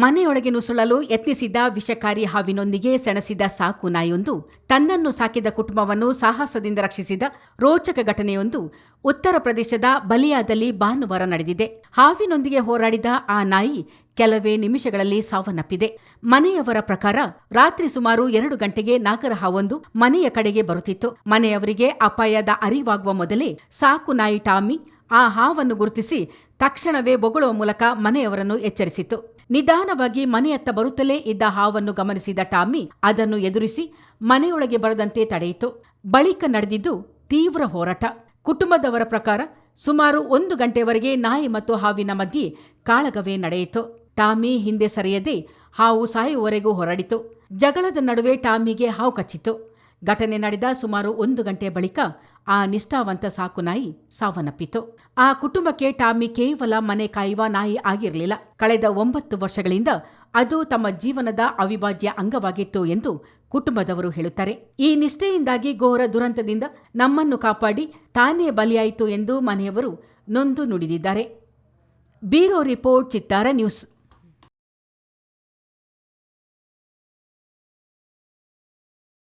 ಮನೆಯೊಳಗೆ ನುಸುಳಲು ಯತ್ನಿಸಿದ ವಿಷಕಾರಿ ಹಾವಿನೊಂದಿಗೆ ಸೆಣಸಿದ ಸಾಕು ನಾಯೊಂದು ತನ್ನನ್ನು ಸಾಕಿದ ಕುಟುಂಬವನ್ನು ಸಾಹಸದಿಂದ ರಕ್ಷಿಸಿದ ರೋಚಕ ಘಟನೆಯೊಂದು ಉತ್ತರ ಪ್ರದೇಶದ ಬಲಿಯಾದಲ್ಲಿ ಭಾನುವಾರ ನಡೆದಿದೆ. ಹಾವಿನೊಂದಿಗೆ ಹೋರಾಡಿದ ಆ ನಾಯಿ ಕೆಲವೇ ನಿಮಿಷಗಳಲ್ಲಿ ಸಾವನ್ನಪ್ಪಿದೆ. ಮನೆಯವರ ಪ್ರಕಾರ ರಾತ್ರಿ ಸುಮಾರು 2 ಗಂಟೆಗೆ ನಾಗರಹಾವೊಂದು ಮನೆಯ ಕಡೆಗೆ ಬರುತ್ತಿತ್ತು. ಮನೆಯವರಿಗೆ ಅಪಾಯದ ಅರಿವಾಗುವ ಮೊದಲೇ ಸಾಕು ನಾಯಿ ಟಾಮಿ ಆ ಹಾವನ್ನು ಗುರುತಿಸಿ ತಕ್ಷಣವೇ ಬೊಗಳುವ ಮೂಲಕ ಮನೆಯವರನ್ನು ಎಚ್ಚರಿಸಿತು. ನಿಧಾನವಾಗಿ ಮನೆಯತ್ತ ಬರುತ್ತಲೇ ಇದ್ದ ಹಾವನ್ನು ಗಮನಿಸಿದ ಟಾಮಿ ಅದನ್ನು ಎದುರಿಸಿ ಮನೆಯೊಳಗೆ ಬರದಂತೆ ತಡೆಯಿತು. ಬಳಿಕ ನಡೆದಿದ್ದು ತೀವ್ರ ಹೋರಾಟ. ಕುಟುಂಬದವರ ಪ್ರಕಾರ ಸುಮಾರು 1 ಗಂಟೆವರೆಗೆ ನಾಯಿ ಮತ್ತು ಹಾವಿನ ಮಧ್ಯೆ ಕಾಳಗವೇ ನಡೆಯಿತು. ಟಾಮಿ ಹಿಂದೆ ಸರಿಯದೆ ಹಾವು ಸಾಯುವವರೆಗೂ ಹೋರಾಡಿತು. ಜಗಳದ ನಡುವೆ ಟಾಮಿಗೆ ಹಾವು ಕಚ್ಚಿತು. ಘಟನೆ ನಡೆದ ಸುಮಾರು 1 ಗಂಟೆ ಬಳಿಕ ಆ ನಿಷ್ಠಾವಂತ ಸಾಕು ನಾಯಿ ಸಾವನ್ನಪ್ಪಿತು. ಆ ಕುಟುಂಬಕ್ಕೆ ಟಾಮಿ ಕೇವಲ ಮನೆ ಕಾಯುವ ನಾಯಿ ಆಗಿರಲಿಲ್ಲ. ಕಳೆದ 9 ವರ್ಷಗಳಿಂದ ಅದು ತಮ್ಮ ಜೀವನದ ಅವಿಭಾಜ್ಯ ಅಂಗವಾಗಿತ್ತು ಎಂದು ಕುಟುಂಬದವರು ಹೇಳುತ್ತಾರೆ. ಈ ನಿಷ್ಠೆಯಿಂದಾಗಿ ಘೋರ ದುರಂತದಿಂದ ನಮ್ಮನ್ನು ಕಾಪಾಡಿ ತಾನೇ ಬಲಿಯಾಯಿತು ಎಂದು ಮನೆಯವರು ನೊಂದು ನುಡಿದಿದ್ದಾರೆ. ಬ್ಯೂರೋ ರಿಪೋರ್ಟ್, ಚಿತ್ತಾರ ನ್ಯೂಸ್.